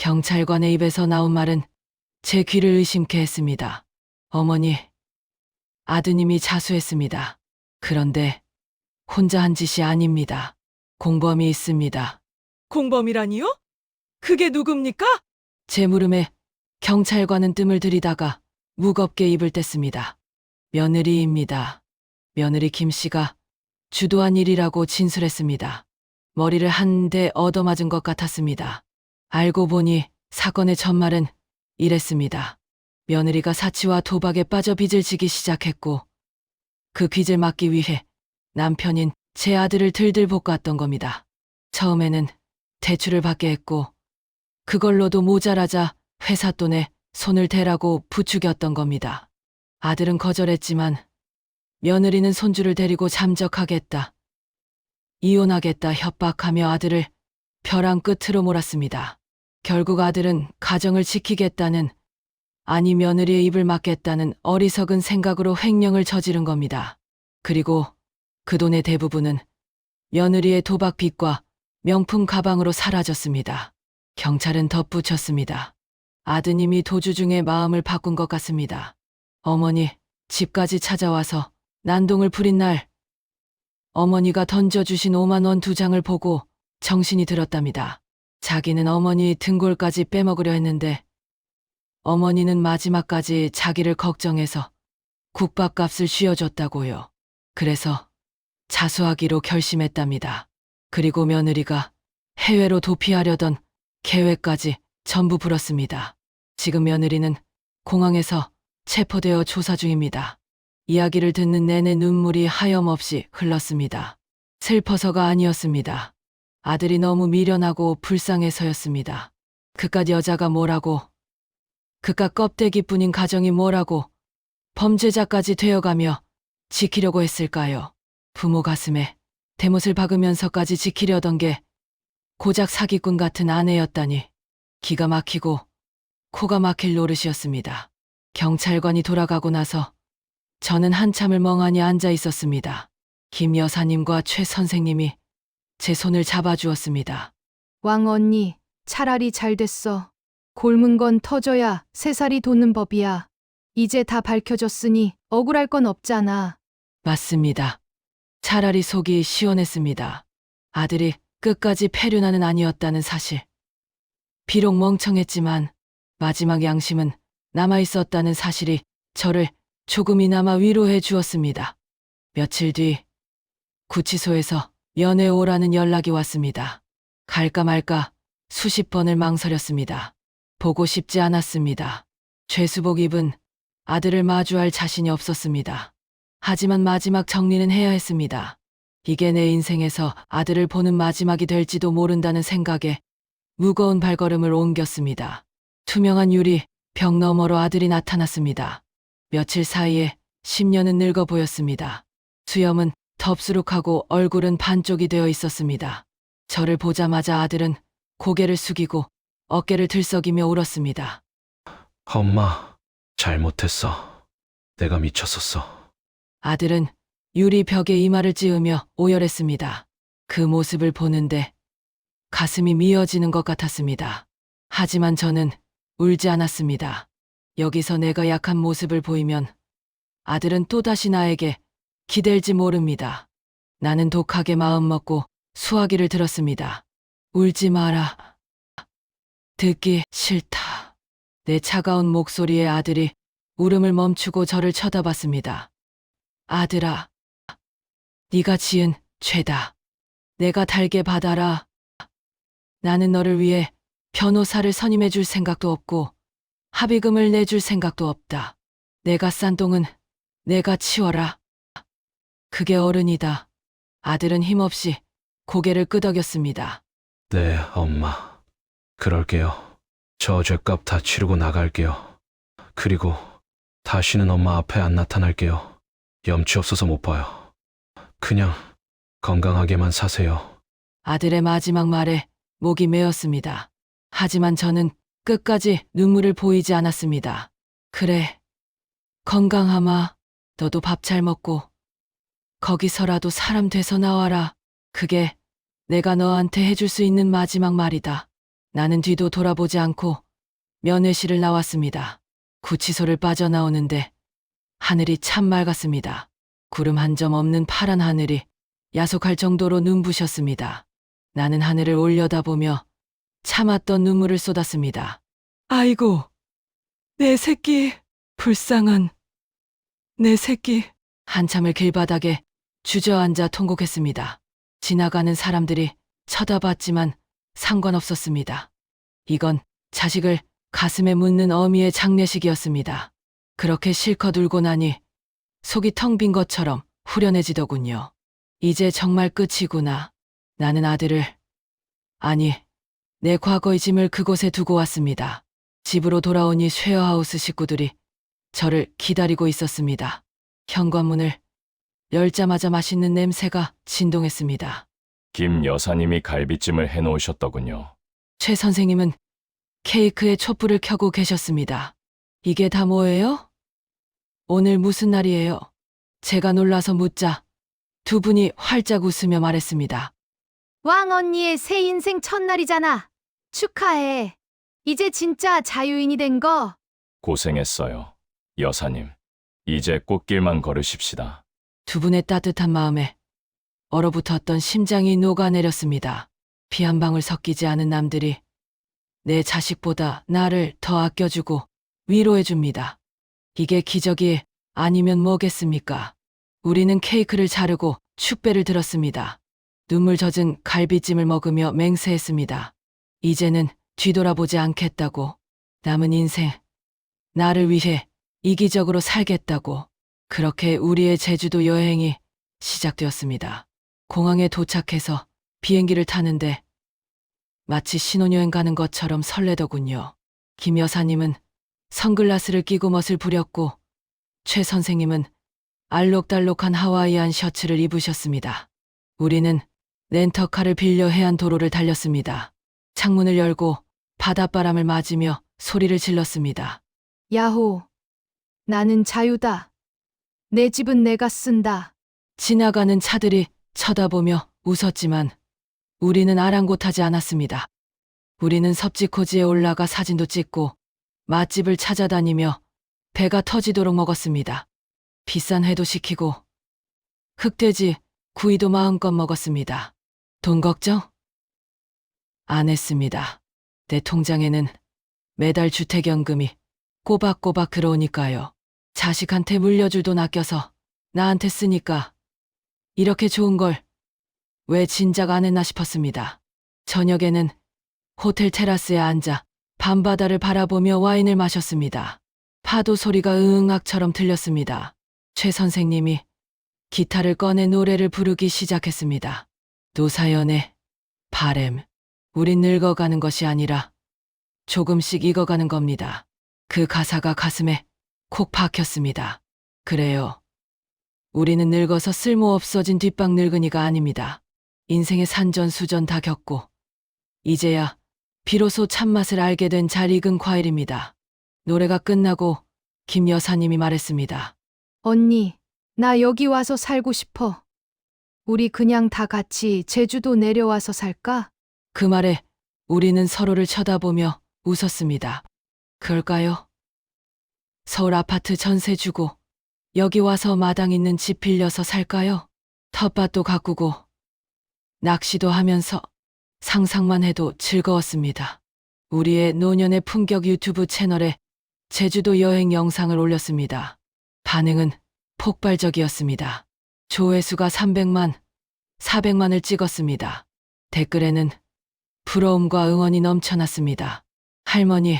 경찰관의 입에서 나온 말은 제 귀를 의심케 했습니다. 어머니, 아드님이 자수했습니다. 그런데 혼자 한 짓이 아닙니다. 공범이 있습니다. 공범이라니요? 그게 누굽니까? 제 물음에 경찰관은 뜸을 들이다가 무겁게 입을 뗐습니다. 며느리입니다. 며느리 김 씨가 주도한 일이라고 진술했습니다. 머리를 한 대 얻어맞은 것 같았습니다. 알고 보니 사건의 전말은 이랬습니다. 며느리가 사치와 도박에 빠져 빚을 지기 시작했고 그 빚을 막기 위해 남편인 제 아들을 들들 볶았던 겁니다. 처음에는 대출을 받게 했고 그걸로도 모자라자 회사 돈에 손을 대라고 부추겼던 겁니다. 아들은 거절했지만 며느리는 손주를 데리고 잠적하겠다, 이혼하겠다 협박하며 아들을 벼랑 끝으로 몰았습니다. 결국 아들은 가정을 지키겠다는, 아니 며느리의 입을 막겠다는 어리석은 생각으로 횡령을 저지른 겁니다. 그리고 그 돈의 대부분은 며느리의 도박 빚과 명품 가방으로 사라졌습니다. 경찰은 덧붙였습니다. 아드님이 도주 중에 마음을 바꾼 것 같습니다. 어머니, 집까지 찾아와서 난동을 부린 날 어머니가 던져주신 5만 원 2장을 보고 정신이 들었답니다. 자기는 어머니 등골까지 빼먹으려 했는데 어머니는 마지막까지 자기를 걱정해서 국밥값을 쥐어줬다고요. 그래서 자수하기로 결심했답니다. 그리고 며느리가 해외로 도피하려던 계획까지 전부 불었습니다. 지금 며느리는 공항에서 체포되어 조사 중입니다. 이야기를 듣는 내내 눈물이 하염없이 흘렀습니다. 슬퍼서가 아니었습니다. 아들이 너무 미련하고 불쌍해서였습니다. 그깟 여자가 뭐라고, 그깟 껍데기뿐인 가정이 뭐라고 범죄자까지 되어가며 지키려고 했을까요? 부모 가슴에 대못을 박으면서까지 지키려던 게 고작 사기꾼 같은 아내였다니 기가 막히고 코가 막힐 노릇이었습니다. 경찰관이 돌아가고 나서 저는 한참을 멍하니 앉아 있었습니다. 김 여사님과 최 선생님이 제 손을 잡아주었습니다. 왕 언니, 차라리 잘 됐어. 골문 건 터져야 새살이 돋는 법이야. 이제 다 밝혀졌으니 억울할 건 없잖아. 맞습니다. 차라리 속이 시원했습니다. 아들이 끝까지 패륜아는 아니었다는 사실. 비록 멍청했지만 마지막 양심은 남아있었다는 사실이 저를 조금이나마 위로해 주었습니다. 며칠 뒤 구치소에서 면회 오라는 연락이 왔습니다. 갈까 말까 수십 번을 망설였습니다. 보고 싶지 않았습니다. 죄수복 입은 아들을 마주할 자신이 없었습니다. 하지만 마지막 정리는 해야 했습니다. 이게 내 인생에서 아들을 보는 마지막이 될지도 모른다는 생각에 무거운 발걸음을 옮겼습니다. 투명한 유리 벽 너머로 아들이 나타났습니다. 며칠 사이에 10년은 늙어 보였습니다. 수염은 덥수룩하고 얼굴은 반쪽이 되어 있었습니다. 저를 보자마자 아들은 고개를 숙이고 어깨를 들썩이며 울었습니다. 엄마, 잘못했어. 내가 미쳤었어. 아들은 유리 벽에 이마를 찌으며 오열했습니다. 그 모습을 보는데 가슴이 미어지는 것 같았습니다. 하지만 저는 울지 않았습니다. 여기서 내가 약한 모습을 보이면 아들은 또다시 나에게 기댈지 모릅니다. 나는 독하게 마음먹고 수화기를 들었습니다. 울지 마라. 듣기 싫다. 내 차가운 목소리에 아들이 울음을 멈추고 저를 쳐다봤습니다. 아들아, 네가 지은 죄다. 내가 달게 받아라. 나는 너를 위해 변호사를 선임해 줄 생각도 없고 합의금을 내줄 생각도 없다. 내가 싼 똥은 내가 치워라. 그게 어른이다. 아들은 힘없이 고개를 끄덕였습니다. 네, 엄마. 그럴게요. 저 죄값 다 치르고 나갈게요. 그리고 다시는 엄마 앞에 안 나타날게요. 염치 없어서 못 봐요. 그냥 건강하게만 사세요. 아들의 마지막 말에 목이 메었습니다. 하지만 저는 끝까지 눈물을 보이지 않았습니다. 그래, 건강하마. 너도 밥 잘 먹고 거기서라도 사람 돼서 나와라. 그게 내가 너한테 해줄 수 있는 마지막 말이다. 나는 뒤도 돌아보지 않고 면회실을 나왔습니다. 구치소를 빠져나오는데 하늘이 참 맑았습니다. 구름 한 점 없는 파란 하늘이 야속할 정도로 눈부셨습니다. 나는 하늘을 올려다보며 참았던 눈물을 쏟았습니다. 아이고, 내 새끼, 불쌍한 내 새끼. 한참을 길바닥에 주저앉아 통곡했습니다. 지나가는 사람들이 쳐다봤지만 상관없었습니다. 이건 자식을 가슴에 묻는 어미의 장례식이었습니다. 그렇게 실컷 울고 나니 속이 텅 빈 것처럼 후련해지더군요. 이제 정말 끝이구나. 나는 아들을, 아니, 내 과거의 짐을 그곳에 두고 왔습니다. 집으로 돌아오니 쉐어하우스 식구들이 저를 기다리고 있었습니다. 현관문을 열자마자 맛있는 냄새가 진동했습니다. 김 여사님이 갈비찜을 해놓으셨더군요. 최 선생님은 케이크에 촛불을 켜고 계셨습니다. 이게 다 뭐예요? 오늘 무슨 날이에요? 제가 놀라서 묻자 두 분이 활짝 웃으며 말했습니다. 왕 언니의 새 인생 첫날이잖아. 축하해. 이제 진짜 자유인이 된 거. 고생했어요. 여사님, 이제 꽃길만 걸으십시다. 두 분의 따뜻한 마음에 얼어붙었던 심장이 녹아내렸습니다. 피 한 방울 섞이지 않은 남들이 내 자식보다 나를 더 아껴주고 위로해줍니다. 이게 기적이 아니면 뭐겠습니까? 우리는 케이크를 자르고 축배를 들었습니다. 눈물 젖은 갈비찜을 먹으며 맹세했습니다. 이제는 뒤돌아보지 않겠다고. 남은 인생, 나를 위해 이기적으로 살겠다고. 그렇게 우리의 제주도 여행이 시작되었습니다. 공항에 도착해서 비행기를 타는데 마치 신혼여행 가는 것처럼 설레더군요. 김 여사님은 선글라스를 끼고 멋을 부렸고 최 선생님은 알록달록한 하와이안 셔츠를 입으셨습니다. 우리는 렌터카를 빌려 해안 도로를 달렸습니다. 창문을 열고 바닷바람을 맞으며 소리를 질렀습니다. 야호. 나는 자유다. 내 집은 내가 쓴다. 지나가는 차들이 쳐다보며 웃었지만 우리는 아랑곳하지 않았습니다. 우리는 섭지코지에 올라가 사진도 찍고 맛집을 찾아다니며 배가 터지도록 먹었습니다. 비싼 회도 시키고 흑돼지, 구이도 마음껏 먹었습니다. 돈 걱정? 안 했습니다. 내 통장에는 매달 주택연금이 꼬박꼬박 들어오니까요. 자식한테 물려줄 돈 아껴서 나한테 쓰니까 이렇게 좋은 걸 왜 진작 안 했나 싶었습니다. 저녁에는 호텔 테라스에 앉아 밤바다를 바라보며 와인을 마셨습니다. 파도 소리가 응악처럼 들렸습니다. 최 선생님이 기타를 꺼내 노래를 부르기 시작했습니다. 노사연의 바램. 우린 늙어가는 것이 아니라 조금씩 익어가는 겁니다. 그 가사가 가슴에 콕 박혔습니다. 그래요. 우리는 늙어서 쓸모없어진 뒷방 늙은이가 아닙니다. 인생의 산전수전 다 겪고 이제야 비로소 참맛을 알게 된 잘 익은 과일입니다. 노래가 끝나고 김 여사님이 말했습니다. 언니, 나 여기 와서 살고 싶어. 우리 그냥 다 같이 제주도 내려와서 살까? 그 말에 우리는 서로를 쳐다보며 웃었습니다. 그럴까요? 서울 아파트 전세 주고 여기 와서 마당 있는 집 빌려서 살까요? 텃밭도 가꾸고 낚시도 하면서 상상만 해도 즐거웠습니다. 우리의 노년의 품격 유튜브 채널에 제주도 여행 영상을 올렸습니다. 반응은 폭발적이었습니다. 조회수가 300만, 400만을 찍었습니다. 댓글에는 부러움과 응원이 넘쳐났습니다. 할머니,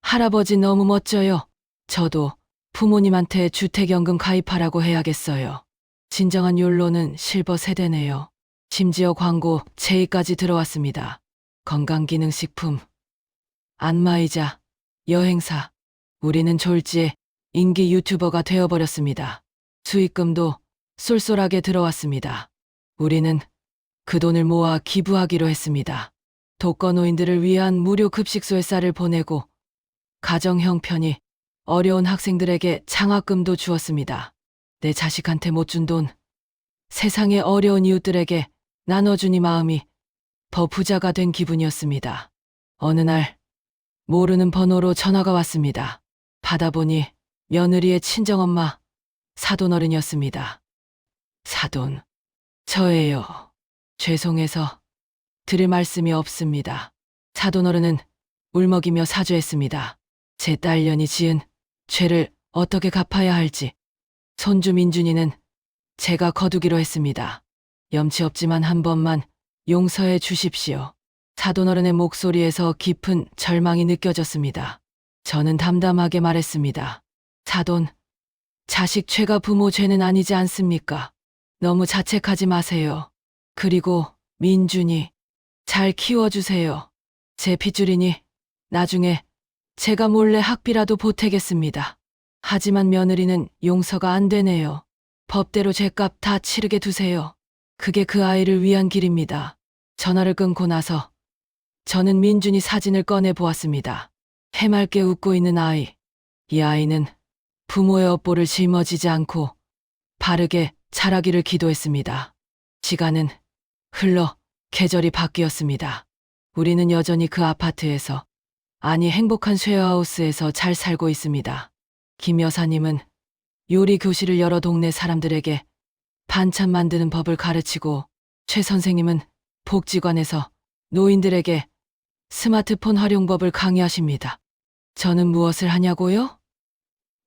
할아버지 너무 멋져요. 저도 부모님한테 주택연금 가입하라고 해야겠어요. 진정한 욜로는 실버 세대네요. 심지어 광고 제의까지 들어왔습니다. 건강기능식품, 안마의자, 여행사. 우리는 졸지에 인기 유튜버가 되어버렸습니다. 수익금도 쏠쏠하게 들어왔습니다. 우리는 그 돈을 모아 기부하기로 했습니다. 독거노인들을 위한 무료 급식소에 쌀을 보내고 가정 형편이 어려운 학생들에게 장학금도 주었습니다. 내 자식한테 못 준 돈, 세상의 어려운 이웃들에게 나눠주니 마음이 더 부자가 된 기분이었습니다. 어느 날 모르는 번호로 전화가 왔습니다. 받아보니 며느리의 친정엄마 사돈어른이었습니다. 사돈, 저예요. 죄송해서 드릴 말씀이 없습니다. 사돈어른은 울먹이며 사죄했습니다. 제 딸년이 지은 죄를 어떻게 갚아야 할지 손주 민준이는 제가 거두기로 했습니다. 염치 없지만 한 번만 용서해 주십시오. 사돈어른의 목소리에서 깊은 절망이 느껴졌습니다. 저는 담담하게 말했습니다. 사돈, 자식 죄가 부모 죄는 아니지 않습니까? 너무 자책하지 마세요. 그리고 민준이 잘 키워주세요. 제 핏줄이니 나중에 제가 몰래 학비라도 보태겠습니다. 하지만 며느리는 용서가 안 되네요. 법대로 죄값 다 치르게 두세요. 그게 그 아이를 위한 길입니다. 전화를 끊고 나서 저는 민준이 사진을 꺼내 보았습니다. 해맑게 웃고 있는 아이. 이 아이는 부모의 업보를 짊어지지 않고 바르게 자라기를 기도했습니다. 시간은 흘러 계절이 바뀌었습니다. 우리는 여전히 그 아파트에서, 아니 행복한 쉐어하우스에서 잘 살고 있습니다. 김 여사님은 요리 교실을 열어 동네 사람들에게 반찬 만드는 법을 가르치고, 최 선생님은 복지관에서 노인들에게 스마트폰 활용법을 강의하십니다. 저는 무엇을 하냐고요?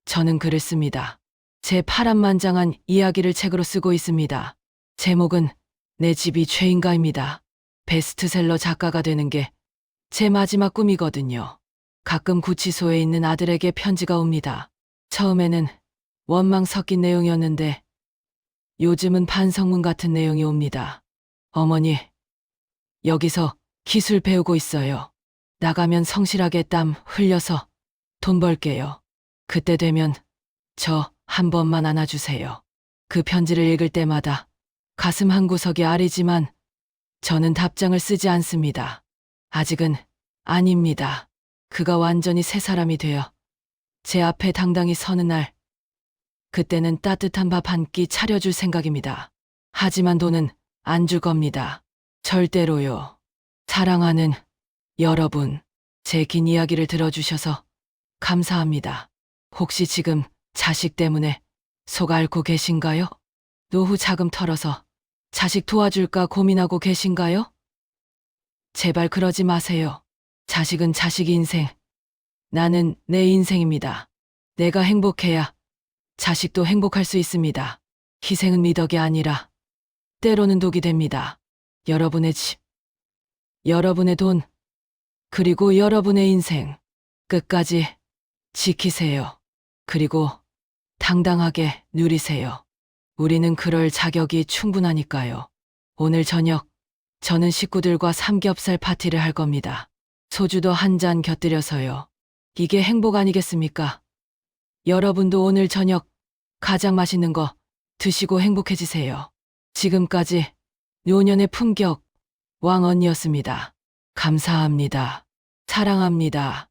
저는 글을 씁니다. 제 파란만장한 이야기를 책으로 쓰고 있습니다. 제목은 내 집이 죄인가입니다. 베스트셀러 작가가 되는 게 제 마지막 꿈이거든요. 가끔 구치소에 있는 아들에게 편지가 옵니다. 처음에는 원망 섞인 내용이었는데 요즘은 반성문 같은 내용이 옵니다. 어머니, 여기서 기술 배우고 있어요. 나가면 성실하게 땀 흘려서 돈 벌게요. 그때 되면 저 한 번만 안아주세요. 그 편지를 읽을 때마다 가슴 한구석이 아리지만 저는 답장을 쓰지 않습니다. 아직은 아닙니다. 그가 완전히 새 사람이 되어 제 앞에 당당히 서는 날, 그때는 따뜻한 밥 한 끼 차려줄 생각입니다. 하지만 돈은 안 줄 겁니다. 절대로요. 사랑하는 여러분, 제 긴 이야기를 들어주셔서 감사합니다. 혹시 지금 자식 때문에 속 앓고 계신가요? 노후 자금 털어서 자식 도와줄까 고민하고 계신가요? 제발 그러지 마세요. 자식은 자식 인생, 나는 내 인생입니다. 내가 행복해야 자식도 행복할 수 있습니다. 희생은 미덕이 아니라 때로는 독이 됩니다. 여러분의 집, 여러분의 돈, 그리고 여러분의 인생 끝까지 지키세요. 그리고 당당하게 누리세요. 우리는 그럴 자격이 충분하니까요. 오늘 저녁 저는 식구들과 삼겹살 파티를 할 겁니다. 소주도 한 잔 곁들여서요. 이게 행복 아니겠습니까? 여러분도 오늘 저녁 가장 맛있는 거 드시고 행복해지세요. 지금까지 노년의 품격 왕언니였습니다. 감사합니다. 사랑합니다.